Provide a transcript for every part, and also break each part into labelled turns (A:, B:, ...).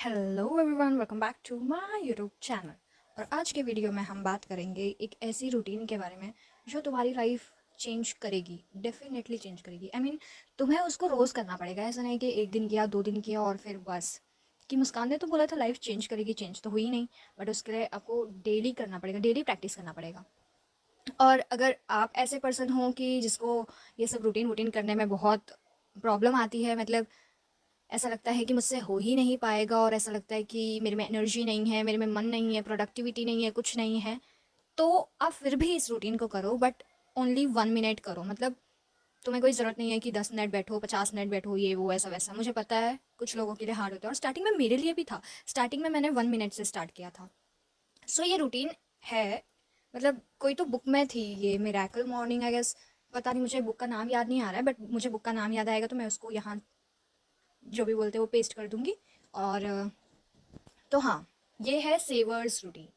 A: Hello everyone, welcome back to my YouTube channel. और आज के वीडियो में हम बात करेंगे एक ऐसी रूटीन के बारे में जो तुम्हारी लाइफ चेंज करेगी, डेफिनेटली चेंज करेगी। तुम्हें उसको रोज़ करना पड़ेगा। ऐसा नहीं कि एक दिन किया, 2 दिन किया और फिर बस। कि मुस्कान ने तो बोला था लाइफ चेंज करेगी, चेंज तो हुई नहीं। बट उसके लिए आपको डेली करना पड़ेगा, डेली प्रैक्टिस करना पड़ेगा। और अगर आप ऐसे पर्सन हो कि जिसको ये सब रूटीन वूटीन करने में बहुत प्रॉब्लम आती है, मतलब ऐसा लगता है कि मुझसे हो ही नहीं पाएगा, और ऐसा लगता है कि मेरे में एनर्जी नहीं है, मेरे में मन नहीं है, प्रोडक्टिविटी नहीं है, कुछ नहीं है, तो आप फिर भी इस रूटीन को करो। बट ओनली 1 मिनट करो। मतलब तुम्हें कोई ज़रूरत नहीं है कि 10 मिनट बैठो, 50 मिनट बैठो, ये वो ऐसा वैसा। मुझे पता है कुछ लोगों के लिए हार्ड होता है, और स्टार्टिंग में मेरे लिए भी था। स्टार्टिंग में मैंने 1 मिनट से स्टार्ट किया था। सो ये रूटीन है, मतलब कोई तो बुक में थी ये मिरेकल मॉर्निंग, आई गेस। पता नहीं, मुझे बुक का नाम याद नहीं आ रहा है, बट मुझे बुक का नाम याद आएगा तो मैं उसको यहाँ जो भी बोलते हैं वो पेस्ट कर दूंगी। और तो हाँ, ये है सेवर्स रूटीन।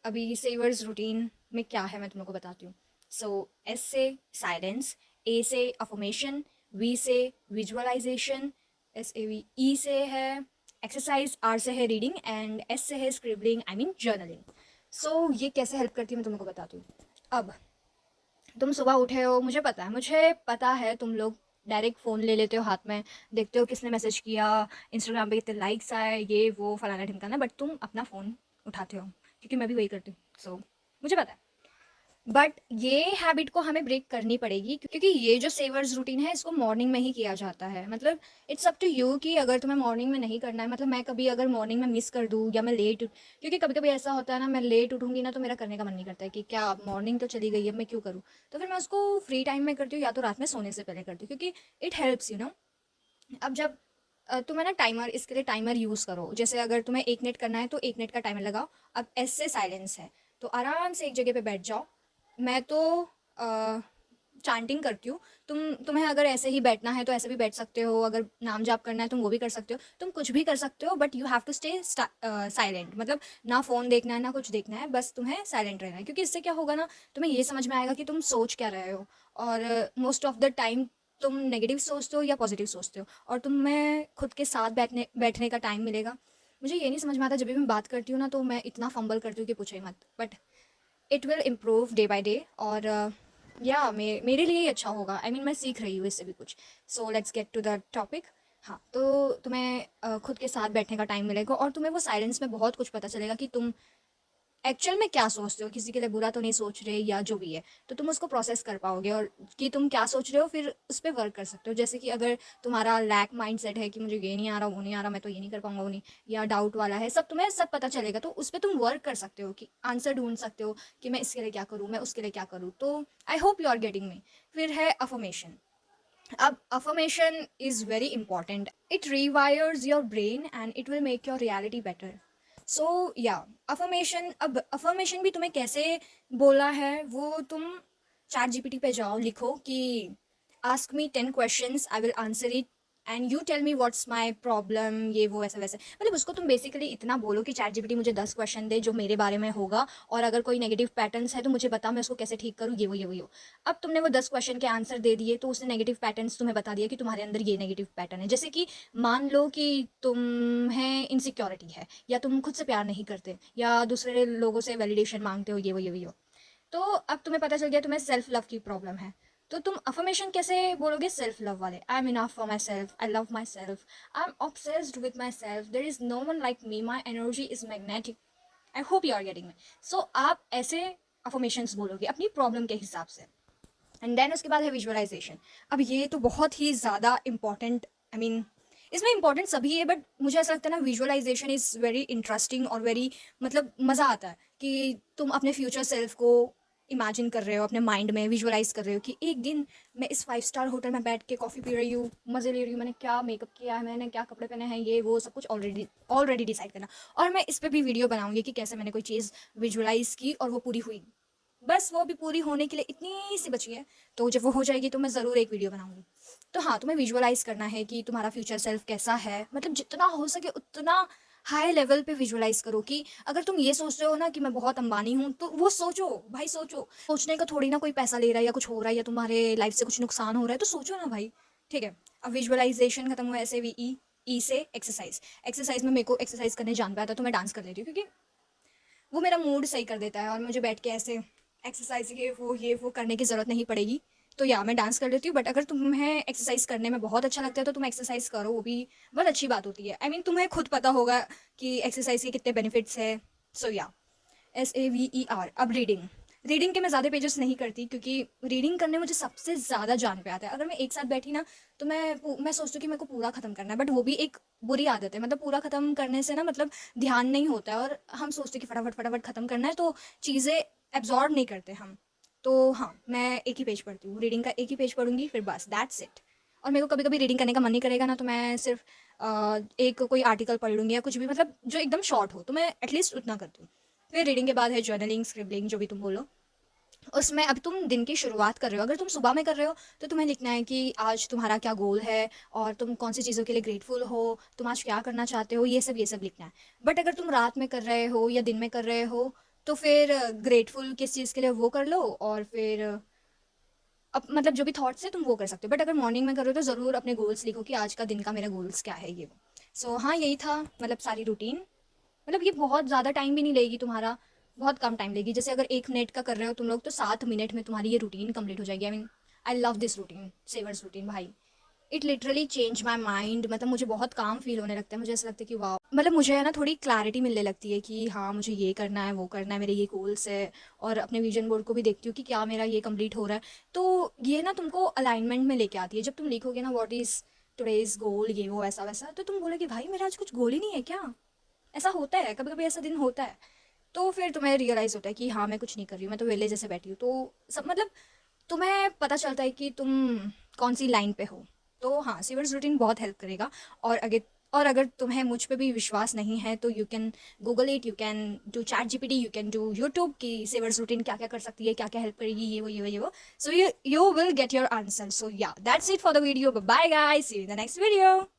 A: अभी सेवर्स रूटीन में क्या है मैं तुम लोग को बताती हूँ। सो एस से साइलेंस, ए से अफर्मेशन, वी से विजुअलाइजेशन, SAVE से है एक्सरसाइज, आर से है रीडिंग, एंड एस से है स्क्रिबलिंग, आई मीन जर्नलिंग। सो ये कैसे हेल्प करती है मैं तुम लोग को बताती हूँ। अब तुम सुबह उठे हो, मुझे पता है तुम लोग डायरेक्ट फ़ोन ले लेते हो हाथ में, देखते हो किसने मैसेज किया, इंस्टाग्राम पे कितने लाइक्स आए, ये वो फलाना ढिमकाना, बट तुम अपना फ़ोन उठाते हो, क्योंकि मैं भी वही करती हूँ। सो मुझे पता है। बट ये हैबिट को हमें ब्रेक करनी पड़ेगी, क्योंकि ये जो सेवर्स रूटीन है इसको मॉर्निंग में ही किया जाता है। मतलब इट्स अप टू यू कि अगर तुम्हें मॉर्निंग में नहीं करना है। मतलब मैं कभी अगर मॉर्निंग में मिस कर दूँ या मैं लेट, क्योंकि कभी कभी ऐसा होता है ना, मैं लेट उठूंगी ना तो मेरा करने का मन नहीं करता है कि क्या अब मॉर्निंग तो चली गई, अब मैं क्यों करूँ। तो फिर मैं उसको फ्री टाइम में करती हूँ, या तो रात में सोने से पहले करती हूँ, क्योंकि इट हेल्प्स अब जब तुम्हें ना टाइमर, इसके लिए टाइमर यूज़ करो। जैसे अगर तुम्हें 1 मिनट करना है तो 1 मिनट का टाइमर लगाओ। अब एस से साइलेंस है, तो आराम से एक जगह पे बैठ जाओ। मैं तो चांटिंग करती हूँ। तुम्हें अगर ऐसे ही बैठना है तो ऐसे भी बैठ सकते हो, अगर नाम जाप करना है तुम वो भी कर सकते हो, तुम कुछ भी कर सकते हो, but you have to stay silent. मतलब ना फ़ोन देखना है ना कुछ देखना है, बस तुम्हें साइलेंट रहना है। क्योंकि इससे क्या होगा ना, तुम्हें ये समझ में आएगा कि तुम सोच क्या रहे हो। और मोस्ट ऑफ द टाइम तुम नेगेटिव सोचते हो या पॉजिटिव सोचते हो, और तुम्हें खुद के साथ बैठने का टाइम मिलेगा। मुझे ये नहीं समझ में आता, जब भी मैं बात करती हूँ ना तो मैं इतना फंबल करती हूँ कि पूछो ही मत। But it will improve day by day. और या मेरे लिए ही अच्छा होगा। मैं सीख रही हूँ इससे भी कुछ। So let's get to the topic. हाँ, तो तुम्हें खुद के साथ बैठने का टाइम मिलेगा, और तुम्हें वो साइलेंस में बहुत कुछ पता चलेगा कि तुम एक्चुअल में क्या सोचते हो। किसी के लिए बुरा तो नहीं सोच रहे, या जो भी है, तो तुम उसको प्रोसेस कर पाओगे, और कि तुम क्या सोच रहे हो फिर उस पर वर्क कर सकते हो। जैसे कि अगर तुम्हारा लैक माइंड सेट है कि मुझे ये नहीं आ रहा, वो नहीं आ रहा, मैं तो ये नहीं कर पाऊंगा, वो नहीं, या डाउट वाला है, सब तुम्हें सब पता चलेगा, तो उस पर तुम वर्क कर सकते हो कि आंसर ढूंढ सकते हो कि मैं इसके लिए क्या करूँ, मैं उसके लिए क्या करूँ। तो I hope you are getting me. फिर है अफर्मेशन। अब affirmation is very important. It rewires your brain and it will make your reality better. So yeah affirmation, अब अफर्मेशन भी तुम्हें कैसे बोला है वो तुम ChatGPT पे जाओ, लिखो कि ask me 10 questions, I will answer it and you tell me what's my problem, ये वो ऐसा वैसे। मतलब उसको तुम बेसिकली इतना बोलो कि ChatGPT मुझे 10 क्वेश्चन दे जो मेरे बारे में होगा, और अगर कोई नेगेटिव पैटर्न्स है तो मुझे बता, मैं उसको कैसे ठीक करूँ, ये वो ये वो ये वो। अब तुमने वो 10 क्वेश्चन के आंसर दे दिए, तो उसने नेगेटिव पैटर्न्स तुम्हें बता दिया कि तुम्हारे अंदर ये नेगेटिव पैटर्न है। जैसे कि मान लो कि तुम्हें इनसिक्योरिटी है, या तुम खुद से प्यार नहीं करते, या दूसरे लोगों से वैलिडेशन मांगते हो, ये वो ये वो ये वो। तो अब तुम्हें पता चल गया तुम्हें सेल्फ लव की प्रॉब्लम है। तो तुम अफर्मेशन कैसे बोलोगे सेल्फ लव वाले? I am enough for myself, I love myself, I am obsessed with myself, there is no one like me, my energy is magnetic, I hope you are getting me. So आप ऐसे affirmations बोलोगे अपनी problem के हिसाब से। And then उसके बाद है विजुअलाइजेशन। अब ये तो बहुत ही ज़्यादा इंपॉर्टेंट, इसमें इंपॉर्टेंट सभी है, बट मुझे ऐसा लगता है ना, विजुअलाइजेशन इज़ वेरी इंटरेस्टिंग और वेरी, मतलब मज़ा आता है कि तुम अपने फ्यूचर सेल्फ को इमेजिन कर रहे हो, अपने माइंड में विजुअलाइज कर रहे हो कि एक दिन मैं इस 5 स्टार होटल में बैठ के कॉफ़ी पी रही हूँ, मज़े ले रही हूँ, मैंने क्या मेकअप किया है, मैंने क्या कपड़े पहने हैं, ये वो सब कुछ ऑलरेडी ऑलरेडी डिसाइड करना। और मैं इस पर भी वीडियो बनाऊंगी कि कैसे मैंने कोई चीज़ विजुअलाइज की और वो पूरी हुई। बस वो भी पूरी होने के लिए इतनी सी बची है, तो जब वो हो जाएगी तो मैं ज़रूर एक वीडियो बनाऊंगी। तो हाँ, तुम्हें विजुअलाइज करना है कि तुम्हारा फ्यूचर सेल्फ कैसा है, मतलब जितना हो सके उतना हाई लेवल पे विजुअलाइज करो। कि अगर तुम ये सोच रहे हो ना कि मैं बहुत अंबानी हूँ, तो वो सोचो भाई, सोचो। सोचने का थोड़ी ना कोई पैसा ले रहा है या कुछ हो रहा है या तुम्हारे लाइफ से कुछ नुकसान हो रहा है, तो सोचो ना भाई। ठीक है, अब विजुअलाइजेशन खत्म हुआ, ऐसे भी ई ई से एक्सरसाइज। एक्सरसाइज में मेरे को एक्सरसाइज करने जान पाया था तो मैं डांस कर लेती हूँ, क्योंकि वो मेरा मूड सही कर देता है और मुझे बैठ के ऐसे एक्सरसाइज ये वो करने की ज़रूरत नहीं पड़ेगी। तो या मैं डांस कर लेती हूँ। बट अगर तुम्हें एक्सरसाइज करने में बहुत अच्छा लगता है तो तुम एक्सरसाइज करो, वो भी बहुत अच्छी बात होती है। आई मीन तुम्हें खुद पता होगा कि एक्सरसाइज के कितने बेनिफिट्स है। सो या SAVER। अब रीडिंग, रीडिंग के मैं ज़्यादा पेजेस नहीं करती, क्योंकि रीडिंग करने मुझे सबसे ज़्यादा जान पे आता है। अगर मैं एक साथ बैठी ना तो मैं सोचती हूँ कि मेरे को पूरा ख़त्म करना है, बट वो भी एक बुरी आदत है। मतलब पूरा ख़त्म करने से ना मतलब ध्यान नहीं होता है, और हम सोचते हैं कि फटाफट फटाफट ख़त्म करना है, तो चीज़ें एब्जॉर्ब नहीं करते हम। तो हाँ, मैं एक ही पेज पढ़ती हूँ, रीडिंग का एक ही पेज पढ़ूंगी, फिर बस दैट्स इट। और मेरे को कभी कभी रीडिंग करने का मन नहीं करेगा ना, तो मैं सिर्फ एक कोई आर्टिकल पढ़ लूँगी या कुछ भी, मतलब जो एकदम शॉर्ट हो, तो मैं एटलीस्ट उतना करती हूँ। फिर रीडिंग के बाद है जर्नलिंग, स्क्रिबलिंग, जो भी तुम बोलो। उसमें अब तुम दिन की शुरुआत कर रहे हो, अगर तुम सुबह में कर रहे हो तो तुम्हें लिखना है कि आज तुम्हारा क्या गोल है और तुम कौन सी चीज़ों के लिए ग्रेटफुल हो, तुम आज क्या करना चाहते हो, ये सब लिखना है। बट अगर तुम रात में कर रहे हो या दिन में कर रहे हो तो फिर ग्रेटफुल किस चीज़ के लिए वो कर लो, और फिर अब मतलब जो भी थॉट्स है तुम वो कर सकते हो। बट अगर मॉर्निंग में करो तो ज़रूर अपने गोल्स लिखो कि आज का दिन का मेरा गोल्स क्या है, ये वो। सो हाँ, यही था मतलब सारी रूटीन। मतलब ये बहुत ज़्यादा टाइम भी नहीं लेगी तुम्हारा, बहुत कम टाइम लेगी। जैसे अगर 1 मिनट का कर रहे हो तुम लोग तो 7 मिनट में तुम्हारी ये रूटीन कंप्लीट हो जाएगी। I mean I love this routine, savers routine भाई। It literally change my mind. मतलब मुझे बहुत काम फील होने लगता है, मुझे ऐसा लगता है कि वाह, मतलब मुझे है ना थोड़ी क्लैरिटी मिलने लगती है कि हाँ मुझे ये करना है, वो करना है, मेरे ये गोल्स है। और अपने विजन बोर्ड को भी देखती हूँ कि क्या मेरा ये कंप्लीट हो रहा है। तो ये ना तुमको अलाइनमेंट में लेके आती है। जब तुम लिखोगे ना व्हाट इज़ टुडेज गोल, ये वो ऐसा वैसा, तो तुम बोलोगे भाई मेरा आज कुछ गोल ही नहीं है क्या। ऐसा होता है, कभी कभी ऐसा दिन होता है। तो फिर तुम्हें रियलाइज़ होता है कि हाँ मैं कुछ नहीं कर रही हूँ, मैं तो वेले जैसे बैठी हूँ। तो सब मतलब तुम्हें पता चलता है कि तुम कौन सी लाइन पे हो। तो हाँ, सीवर्स रूटीन बहुत हेल्प करेगा। और अगर तुम्हें मुझ पे भी विश्वास नहीं है तो you can Google it, you can do ChatGPT, you can do YouTube की सीवर्स रूटीन क्या क्या कर सकती है, क्या क्या हेल्प करेगी, ये वो ये वो ये वो। So you will get your answer. So yeah that's it for the video. Bye guys, see you in the next video.